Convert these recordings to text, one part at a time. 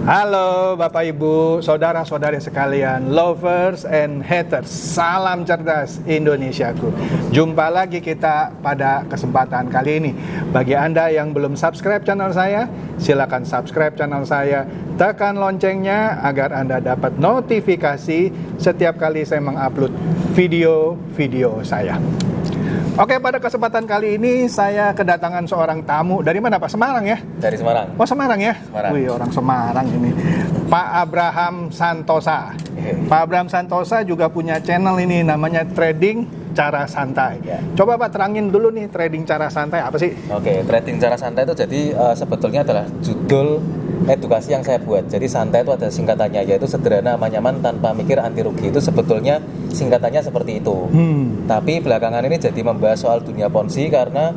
Halo Bapak Ibu, saudara-saudari sekalian, lovers and haters, salam cerdas Indonesiaku. Jumpa lagi kita pada kesempatan kali ini. Bagi Anda yang belum subscribe channel saya, silakan subscribe channel saya, tekan loncengnya agar Anda dapat notifikasi setiap kali saya mengupload video-video saya. Oke, pada kesempatan kali ini saya kedatangan seorang tamu. Dari mana Pak? Semarang ya? Dari Semarang. Oh, Semarang ya? Semarang. Wih, orang Semarang ini. Pak Abraham Santosa. Pak Abraham Santosa juga punya channel ini namanya Trading Cara Santai. Ya. Coba Pak terangin dulu nih, trading cara santai apa sih? Oke, trading cara santai itu jadi sebetulnya adalah judul edukasi yang saya buat. Jadi santai itu ada singkatannya, yaitu sederhana, aman, nyaman, tanpa mikir, anti rugi. Itu sebetulnya singkatannya seperti itu. Tapi belakangan ini jadi membahas soal dunia ponzi karena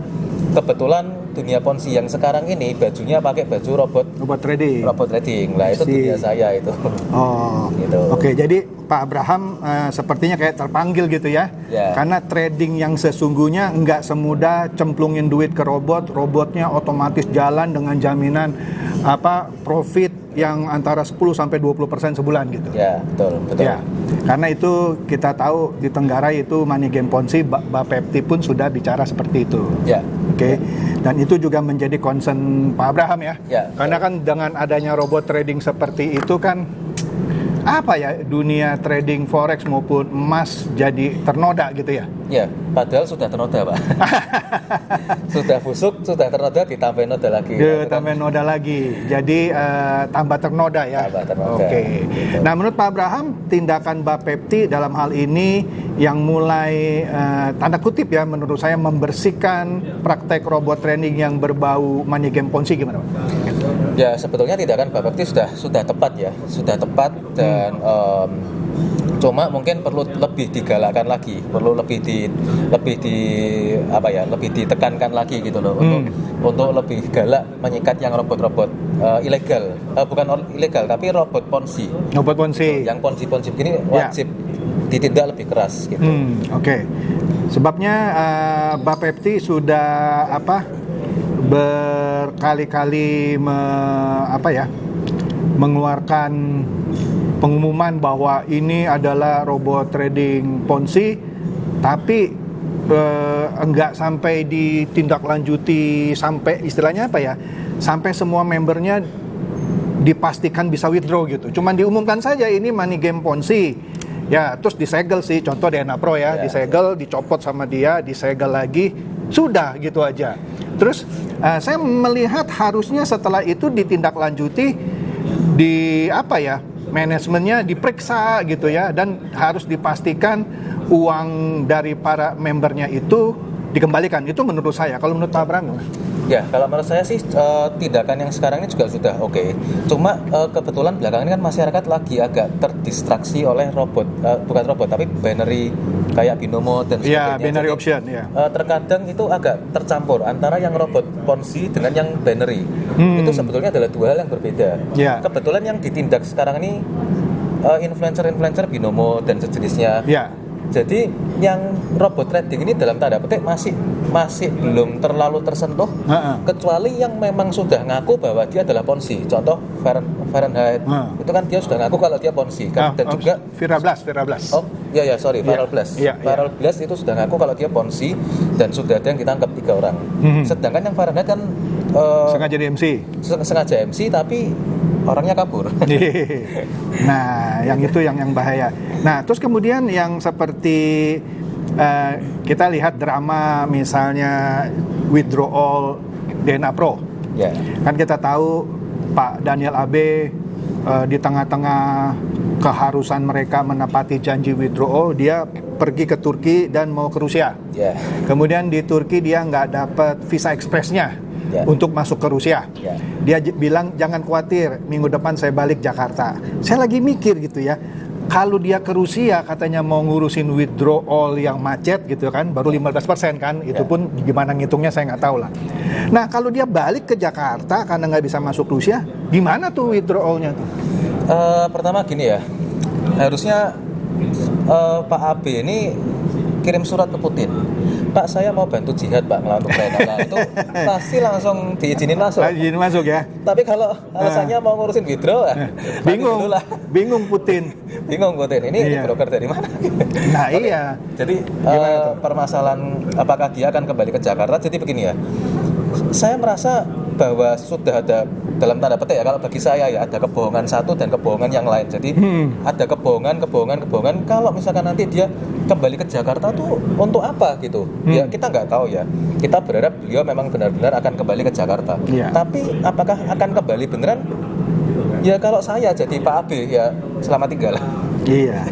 kebetulan dunia ponzi yang sekarang ini bajunya pakai baju robot trading. Robot trading. Lah itu dunia saya itu. Oh, gitu. Oke, jadi Pak Abraham sepertinya kayak terpanggil gitu ya. Ya. Karena trading yang sesungguhnya nggak semudah cemplungin duit ke robot, robotnya otomatis jalan dengan jaminan profit yang antara 10-20% sebulan gitu. Ya, betul. Ya, karena itu kita tahu di Tenggarai itu money game ponzi, Bapepti pun sudah bicara seperti itu. Ya. Oke. Dan itu juga menjadi concern Pak Abraham ya. Ya. Karena kan dengan adanya robot trading seperti itu kan dunia trading forex maupun emas jadi ternoda gitu ya. Ya, padahal sudah ternoda, Pak. Sudah busuk, sudah ternoda, ditambahin noda lagi. Tambahin noda lagi. Jadi tambah ternoda ya. Tambah ternoda. Oke. Gitu. Nah, menurut Pak Abraham, tindakan Bapepti dalam hal ini yang mulai tanda kutip ya menurut saya membersihkan praktek robot trading yang berbau money game ponzi gimana, Pak? Ya, sebetulnya tindakan Bapepti sudah tepat ya, sudah tepat dan cuma mungkin perlu lebih digalakkan lagi, perlu lebih ditekankan lagi gitu loh untuk lebih galak menyikat yang robot-robot ilegal, bukan ilegal tapi robot ponzi. Robot ponzi. Yang ponzi begini wajib ditindak lebih keras gitu. Oke. Sebabnya Bapepti sudah berkali-kali mengeluarkan pengumuman bahwa ini adalah robot trading ponzi, tapi enggak sampai ditindaklanjuti sampai istilahnya sampai semua membernya dipastikan bisa withdraw gitu. Cuman diumumkan saja ini money game ponzi. Ya, terus disegel sih, contoh DNA Pro ya, disegel, dicopot sama dia, disegel lagi, sudah gitu aja. Terus saya melihat harusnya setelah itu ditindaklanjuti manajemennya diperiksa gitu ya, dan harus dipastikan uang dari para membernya itu dikembalikan. Itu menurut saya. Kalau menurut Pak Abraham? Ya, kalau menurut saya sih tindakan yang sekarang ini juga sudah oke. Cuma kebetulan belakangan ini kan masyarakat lagi agak terdistraksi oleh robot, bukan robot tapi binary kayak binomo dan sebagainya. Ya, binary option ya. Terkadang itu agak tercampur antara yang robot ponzi dengan yang binary. Itu sebetulnya adalah dua hal yang berbeda. Ya. Kebetulan yang ditindak sekarang ini influencer binomo dan sejenisnya. Ya. Jadi yang robot trading ini dalam tanda petik masih belum terlalu tersentuh, kecuali yang memang sudah ngaku bahwa dia adalah ponzi. Contoh Fahrenheit, itu kan dia sudah ngaku kalau dia ponzi kan, dan juga Vera Blast. Oh, sorry, Viral Blast. Viral Blast itu sudah ngaku kalau dia ponzi dan sudah ada yang ditangkap 3 orang. Sedangkan yang Fahrenheit kan sengaja MC tapi orangnya kabur. Nah, yang itu yang bahaya. Nah, terus kemudian yang seperti kita lihat drama misalnya withdrawal DNA Pro. Ya. Kan kita tahu Pak Daniel Abe di tengah-tengah keharusan mereka menepati janji withdrawal, dia pergi ke Turki dan mau ke Rusia. Ya. Kemudian di Turki dia nggak dapat visa ekspresnya. Untuk masuk ke Rusia. Dia bilang jangan khawatir, minggu depan saya balik Jakarta. Saya lagi mikir gitu ya, kalau dia ke Rusia katanya mau ngurusin withdrawal yang macet gitu kan, baru 15% kan, itu pun gimana ngitungnya saya nggak tahu lah. Nah, kalau dia balik ke Jakarta karena nggak bisa masuk Rusia, gimana tuh withdrawalnya tuh? Pertama gini ya, harusnya Pak AB ini kirim surat ke Putin, Pak saya mau bantu jihad Pak melawan Ukraina, nah itu pasti langsung diizinin masuk. Izin masuk ya. Tapi kalau alasannya mau ngurusin withdraw, Bingung, bingung Putin. bingung Putin. Ini Iya. broker dari mana? Nah iya. Jadi permasalahan apakah dia akan kembali ke Jakarta? Jadi begini ya, saya merasa bahwa sudah ada dalam tanda petik ya, kalau bagi saya ya ada kebohongan satu dan kebohongan yang lain. Jadi ada kebohongan. Kalau misalkan nanti dia kembali ke Jakarta tuh untuk apa gitu? Ya kita nggak tahu ya. Kita berharap beliau memang benar-benar akan kembali ke Jakarta. Iya. Tapi apakah akan kembali beneran? Ya kalau saya jadi Pak Abe ya selamat tinggal. Iya.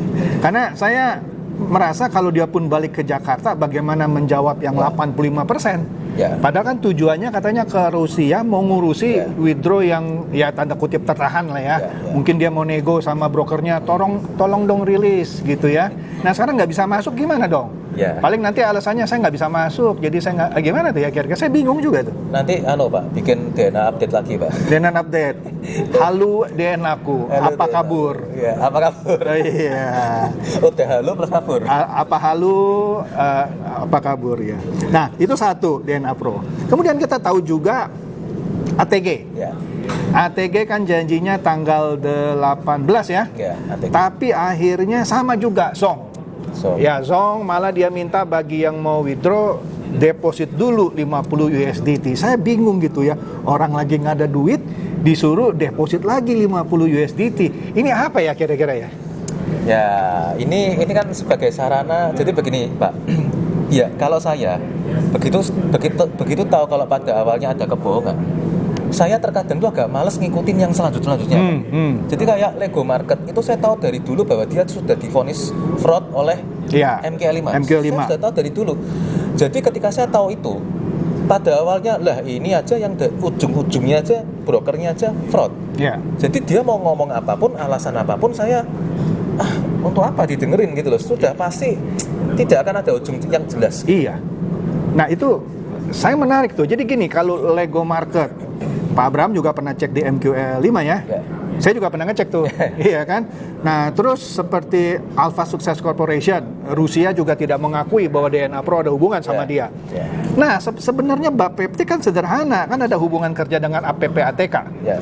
Karena saya merasa kalau dia pun balik ke Jakarta, bagaimana menjawab yang 85%? Ya. Padahal kan tujuannya katanya ke Rusia mau ngurusi withdraw yang ya tanda kutip tertahan lah ya. Mungkin dia mau nego sama brokernya, tolong dong rilis gitu ya. Nah sekarang nggak bisa masuk gimana dong? Ya. Paling nanti alasannya saya nggak bisa masuk, jadi saya nggak gimana tuh ya kira-kira? Saya bingung juga tuh. Nanti Pak bikin DNA update lagi Pak. DNA update. Halo DNA aku, Halo, apa DNA. kabur? Iya, apa kabur? Oh, iya. Udah halo plus kabur. Apa halu, apa kabur ya. Nah itu satu DNA Pro. Kemudian kita tahu juga ATG. Ya. ATG kan janjinya tanggal 18 ya. Ya, ATG. Tapi akhirnya sama juga Zong. So, Ya Zong malah dia minta bagi yang mau withdraw deposit dulu 50 USDT. Saya bingung gitu ya. Orang lagi nggak ada duit disuruh deposit lagi 50 USDT. Ini apa ya kira-kira ya? ya ini kan sebagai sarana. Jadi begini Pak. Ya kalau saya begitu tahu kalau pada awalnya ada kebohongan, saya terkadang tuh agak males ngikutin yang selanjutnya. Jadi kayak Lego Market itu saya tahu dari dulu bahwa dia sudah divonis fraud oleh Iya. MK5. MK5. Saya sudah tahu dari dulu. Jadi ketika saya tahu itu, pada awalnya lah ini aja yang ujung-ujungnya aja brokernya aja fraud. Ya. Jadi dia mau ngomong apapun, alasan apapun saya untuk apa didengerin gitu loh. Sudah pasti tidak akan ada ujung yang jelas. Iya. Nah itu saya menarik tuh. Jadi gini, kalau Lego Market, Pak Abraham juga pernah cek di MQ5 ya. Ya. Saya juga pernah ngecek tuh, iya kan. Nah terus seperti Alpha Success Corporation, Rusia juga tidak mengakui bahwa DNA Pro ada hubungan sama dia. Ya. Nah sebenarnya Bapepti kan sederhana, kan ada hubungan kerja dengan APPATK. Ya.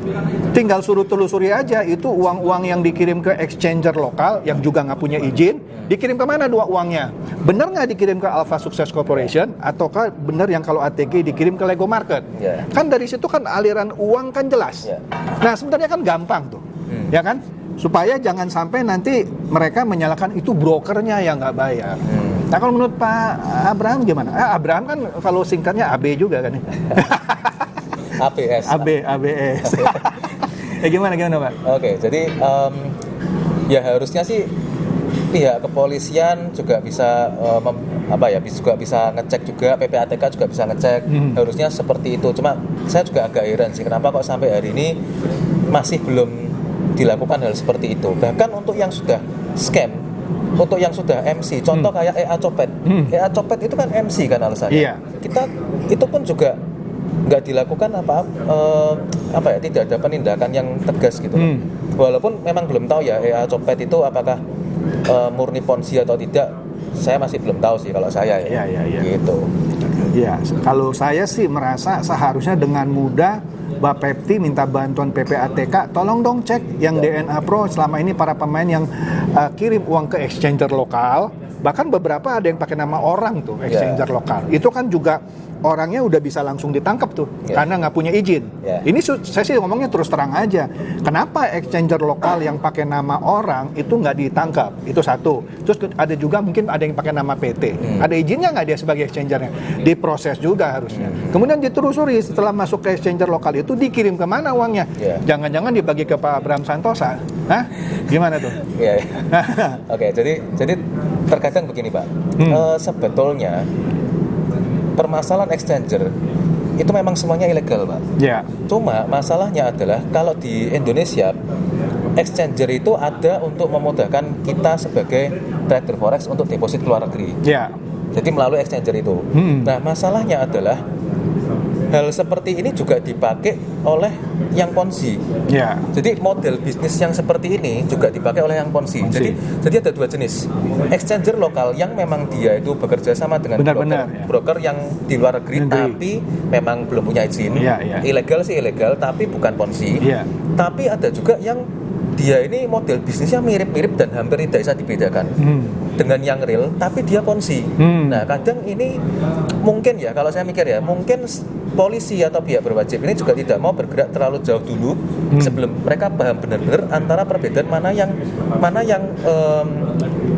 Tinggal suruh telusuri aja itu uang-uang yang dikirim ke exchanger lokal yang juga nggak punya izin, dikirim kemana dua uangnya? Bener nggak dikirim ke Alpha Success Corporation ataukah bener yang kalau ATG dikirim ke Lego Market? Ya. Kan dari situ kan aliran uang kan jelas. Ya. Nah sebenarnya kan gampang tuh, ya kan? Supaya jangan sampai nanti mereka menyalahkan itu brokernya yang nggak bayar. Nah kalau menurut Pak Abraham gimana? Abraham kan kalau singkatnya AB juga kan? ABS. ABS. Ya gimana Pak? Oke, jadi ya harusnya sih pihak kepolisian juga bisa juga bisa ngecek juga, PPATK juga bisa ngecek. Harusnya seperti itu. Cuma saya juga agak heran sih kenapa kok sampai hari ini masih belum dilakukan hal seperti itu. Bahkan untuk yang sudah scam, untuk yang sudah MC, contoh kayak EA Copet. EA Copet itu kan MC kan alasannya. Iya. Kita itu pun juga nggak dilakukan tidak ada penindakan yang tegas gitu. Walaupun memang belum tahu ya EA Copet itu apakah murni ponzi atau tidak, saya masih belum tahu sih kalau saya ya. Iya. Gitu. Ya, kalau saya sih merasa seharusnya dengan mudah Bapepti minta bantuan PPATK, tolong dong cek yang DNA Pro selama ini para pemain yang kirim uang ke exchanger lokal, bahkan beberapa ada yang pakai nama orang tuh exchanger lokal. Itu kan juga orangnya udah bisa langsung ditangkap tuh karena nggak punya izin. Ini saya sih ngomongnya terus terang aja. Kenapa exchanger lokal yang pakai nama orang itu nggak ditangkap? Itu satu. Terus ada juga mungkin ada yang pakai nama PT. Ada izinnya nggak dia sebagai exchangernya? Diproses juga harusnya. Kemudian ditelusuri setelah masuk ke exchanger lokal itu dikirim kemana uangnya? Jangan-jangan dibagi ke Pak Abraham Santosa? Hah? Gimana tuh? Oke, jadi terkadang begini Pak. Sebetulnya permasalahan exchanger itu memang semuanya ilegal Pak. Cuma masalahnya adalah kalau di Indonesia exchanger itu ada untuk memudahkan kita sebagai trader forex untuk deposit ke luar negeri. Jadi melalui exchanger itu. Nah masalahnya adalah hal seperti ini juga dipakai oleh yang ponzi. Ya. Jadi model bisnis yang seperti ini juga dipakai oleh yang ponzi. Jadi ada dua jenis. Exchanger lokal yang memang dia itu bekerja sama dengan broker yang di luar negeri tapi memang belum punya izin. Ilegal sih ilegal tapi bukan ponzi. Tapi ada juga yang dia ini model bisnisnya mirip-mirip dan hampir tidak bisa dibedakan dengan yang real, tapi dia ponzi. Nah, kadang ini mungkin ya, kalau saya mikir ya, mungkin polisi atau pihak berwajib ini juga tidak mau bergerak terlalu jauh dulu sebelum mereka paham benar-benar antara perbedaan mana yang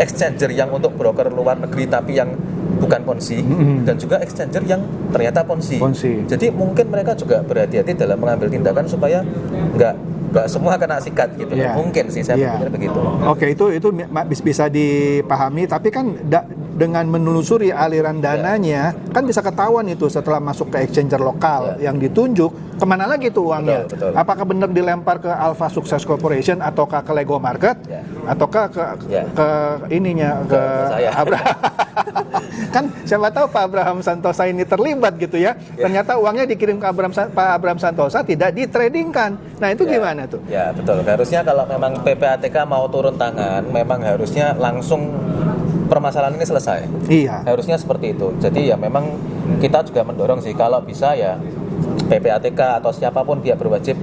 exchanger yang untuk broker luar negeri tapi yang bukan ponzi dan juga exchanger yang ternyata ponzi. Jadi mungkin mereka juga berhati-hati dalam mengambil tindakan supaya nggak semua kena sikat gitu. Mungkin sih saya pikir begitu. Oke, itu bisa dipahami, tapi kan dengan menelusuri aliran dananya kan bisa ketahuan itu setelah masuk ke exchanger lokal yang ditunjuk kemana lagi tuh uangnya. Betul. Apakah benar dilempar ke Alpha Success Corporation ataukah ke Lego Market ataukah ke ininya ke Abraham. Kan siapa tahu Pak Abraham Santosa ini terlibat gitu ya. Ternyata uangnya dikirim ke Pak Abraham Santosa tidak ditradingkan. Nah, itu gimana tuh? Ya, betul. Harusnya kalau memang PPATK mau turun tangan, memang harusnya langsung permasalahan ini selesai. Iya. Harusnya seperti itu. Jadi ya memang kita juga mendorong sih kalau bisa ya PPATK atau siapapun pihak berwajib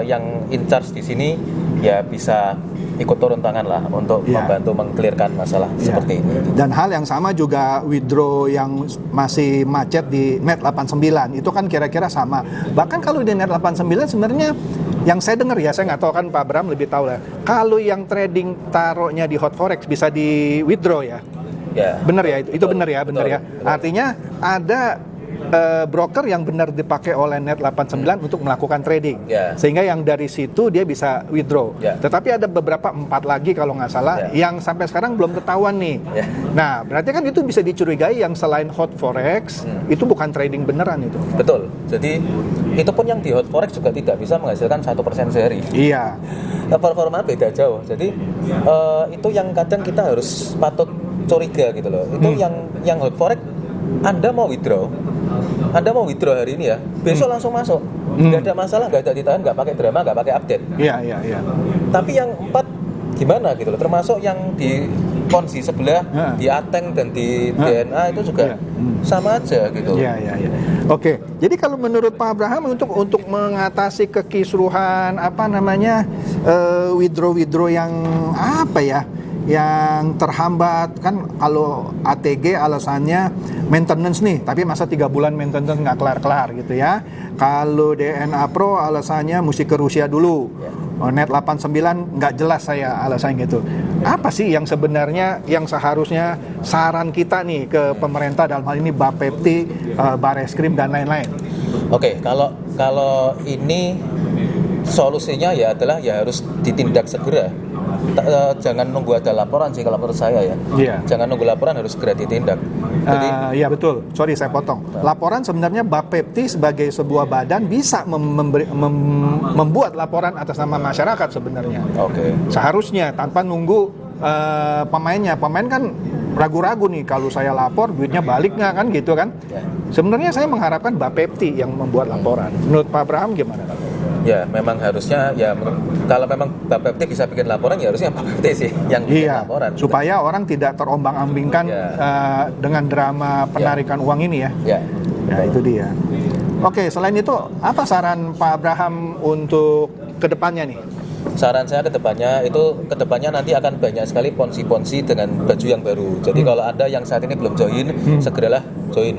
yang in charge di sini ya bisa ikut turun tangan lah untuk membantu meng-clearkan masalah seperti ini. Dan hal yang sama juga withdraw yang masih macet di Net 89 itu kan kira-kira sama. Bahkan kalau di Net 89 sebenarnya yang saya dengar ya, saya nggak tahu kan Pak Bram lebih tahu lah. Kalau yang trading taruhnya di hot forex bisa di withdraw ya. Benar ya, itu benar ya, benar ya. Artinya ada broker yang benar dipakai oleh Net 89 untuk melakukan trading, sehingga yang dari situ dia bisa withdraw. Tetapi ada beberapa 4 lagi kalau nggak salah yang sampai sekarang belum ketahuan nih. Nah, berarti kan itu bisa dicurigai yang selain hot forex itu bukan trading beneran itu. Betul. Jadi itu pun yang di hot forex juga tidak bisa menghasilkan 1% sehari. Iya. Performa beda jauh. Jadi itu yang kadang kita harus patut curiga gitu loh. Itu yang hot forex Anda mau withdraw hari ini ya, besok langsung masuk, nggak ada masalah, nggak ada ditahan, nggak pakai drama, nggak pakai update. Iya. Tapi yang 4 gimana gitu loh, termasuk yang di ponzi sebelah, di Ateng dan di DNA itu juga sama aja gitu. Iya. Oke, jadi kalau menurut Pak Abraham untuk mengatasi kekisruhan withdraw yang yang terhambat kan, kalau ATG alasannya maintenance nih, tapi masa 3 bulan maintenance nggak kelar-kelar gitu ya. Kalau DNA Pro alasannya mesti ke Rusia dulu. Net 89 nggak jelas saya alasannya gitu. Apa sih yang sebenarnya yang seharusnya saran kita nih ke pemerintah dalam hal ini Bapepti, Bareskrim dan lain-lain? Oke, kalau ini solusinya ya adalah ya harus ditindak segera. Jangan nunggu ada laporan sih kalau menurut saya ya. Jangan nunggu laporan, harus segera ditindak. Jadi ya betul. Sorry saya potong. Laporan sebenarnya Bapepti sebagai sebuah badan bisa membuat laporan atas nama masyarakat sebenarnya. Seharusnya tanpa nunggu pemainnya. Pemain kan ragu-ragu nih, kalau saya lapor duitnya balik nggak kan gitu kan. Sebenarnya saya mengharapkan Bapepti yang membuat laporan. Menurut Pak Abraham gimana? Ya memang harusnya ya, kalau memang Bapepti bisa bikin laporan ya harusnya Bapepti sih yang bikin laporan. Supaya orang tidak terombang-ambingkan dengan drama penarikan uang ini ya. Ya itu dia. Oke, selain itu apa saran Pak Abraham untuk kedepannya nih? Saran saya kedepannya nanti akan banyak sekali ponzi-ponzi dengan baju yang baru. Jadi kalau Anda yang saat ini belum join, segeralah join.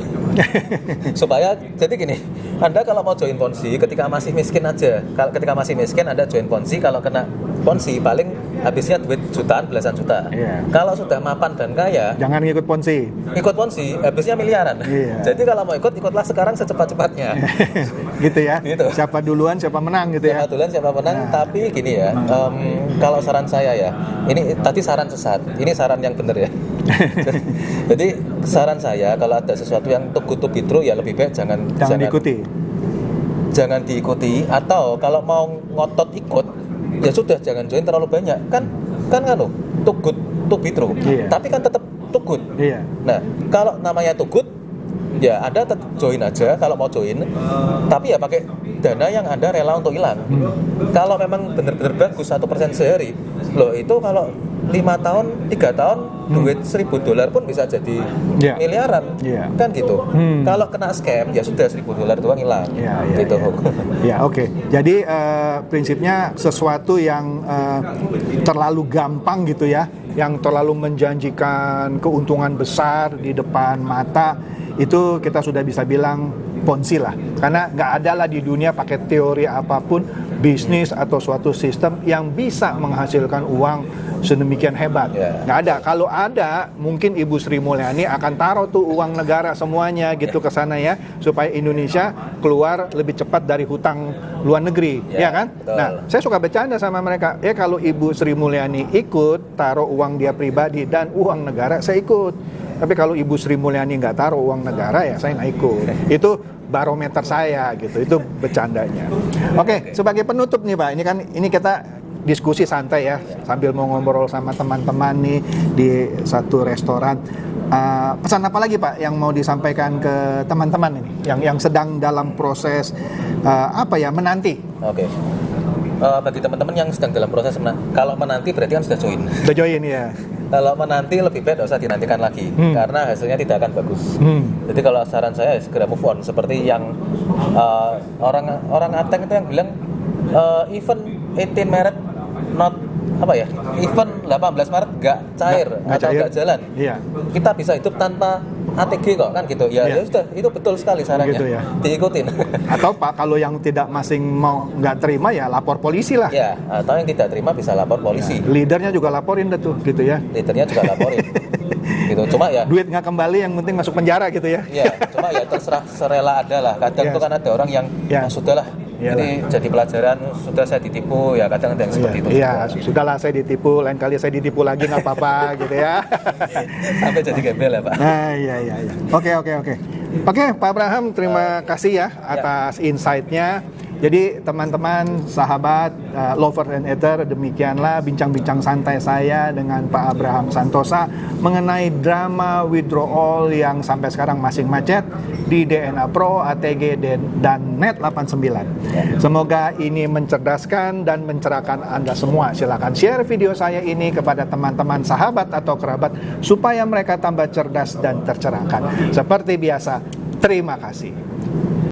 Supaya jadi gini, Anda kalau mau join ponzi ketika masih miskin aja. Ketika masih miskin Anda join ponzi, kalau kena ponzi paling habisnya duit jutaan, belasan juta. Kalau sudah mapan dan kaya, jangan ikut ponzi. Ikut ponzi habisnya miliaran. Jadi kalau mau ikutlah sekarang secepat-cepatnya. Gitu ya. Gitu. Siapa duluan siapa menang gitu ya. Siapa duluan siapa menang. Tapi gini ya, kalau saran saya ya, ini tadi saran sesat, ini saran yang benar ya. Jadi saran saya kalau ada sesuatu yang too good to be true ya lebih baik jangan diikuti, atau kalau mau ngotot ikut ya sudah jangan join terlalu banyak. Kan too good to be true, tapi kan tetap too good. Nah kalau namanya too good Ya, Anda tetap join aja kalau mau join, tapi ya pakai dana yang Anda rela untuk hilang. Kalau memang benar-benar bagus 1% sehari, loh itu kalau 5 tahun, 3 tahun, duit $1.000 pun bisa jadi Ya. miliaran, Ya. kan gitu. Kalau kena scam, ya sudah $1.000 doang hilang, Ya, ya, gitu. Ya, oke. Jadi prinsipnya sesuatu yang terlalu gampang gitu ya, yang terlalu menjanjikan keuntungan besar di depan mata, itu kita sudah bisa bilang ponzi lah. Karena nggak ada lah di dunia pakai teori apapun bisnis atau suatu sistem yang bisa menghasilkan uang sedemikian hebat. Ya. Nggak ada. Kalau ada, mungkin Ibu Sri Mulyani akan taruh tuh uang negara semuanya gitu ke sana ya, supaya Indonesia keluar lebih cepat dari hutang luar negeri, ya kan? Betul. Nah, saya suka bercanda sama mereka. Ya kalau Ibu Sri Mulyani ikut taruh uang dia pribadi dan uang negara, saya ikut. Tapi kalau Ibu Sri Mulyani nggak taruh uang negara, ya saya nggak ikut. Itu barometer saya gitu. Itu bercandanya. Oke, sebagai penutup nih Pak, ini kita diskusi santai ya, sambil mau ngobrol sama teman-teman nih di satu restoran. Pesan apa lagi Pak yang mau disampaikan ke teman-teman ini, yang sedang dalam proses menanti? Oke. Bagi teman-teman yang sedang dalam proses kalau menanti berarti kan sudah join. Udah join ya. Kalau menanti lebih baik tidak usah dinantikan lagi, karena hasilnya tidak akan bagus. Jadi kalau saran saya segera move on. Seperti yang orang Ateng itu yang bilang event 18 Maret not event 18 Maret nggak cair Nggak atau cair. nggak jalan. Iya. Kita bisa hidup tanpa ATG kok, kan gitu. Ya, Iya. ya sudah, itu betul sekali sarannya. Gitu ya. Diikutin. Atau Pak, kalau yang tidak nggak terima ya lapor polisi lah. Ya, atau yang tidak terima bisa lapor polisi. Leadernya juga laporin dah tuh, gitu ya. Leadernya juga laporin. Gitu. Cuma ya Duit nggak kembali, yang penting masuk penjara gitu ya. ya, cuma ya terserah serela ada lah. Kadang Ya. tuh kan ada orang yang Ya. sudahlah. Iyalah. Ini jadi pelajaran, sudah saya ditipu, ya kadang ada yang seperti itu. Iya, sudahlah saya ditipu, lain kali saya ditipu lagi nggak apa-apa gitu ya. Sampai jadi gembel ya Pak. Nah, iya. Oke. Oke, Pak Abraham, terima kasih ya atas insight-nya. Jadi teman-teman, sahabat, lover and eater, demikianlah bincang-bincang santai saya dengan Pak Abraham Santosa mengenai drama withdrawal yang sampai sekarang masih macet di DNA Pro, ATG, dan Net 89. Semoga ini mencerdaskan dan mencerahkan Anda semua. Silakan share video saya ini kepada teman-teman, sahabat, atau kerabat supaya mereka tambah cerdas dan tercerahkan. Seperti biasa, terima kasih.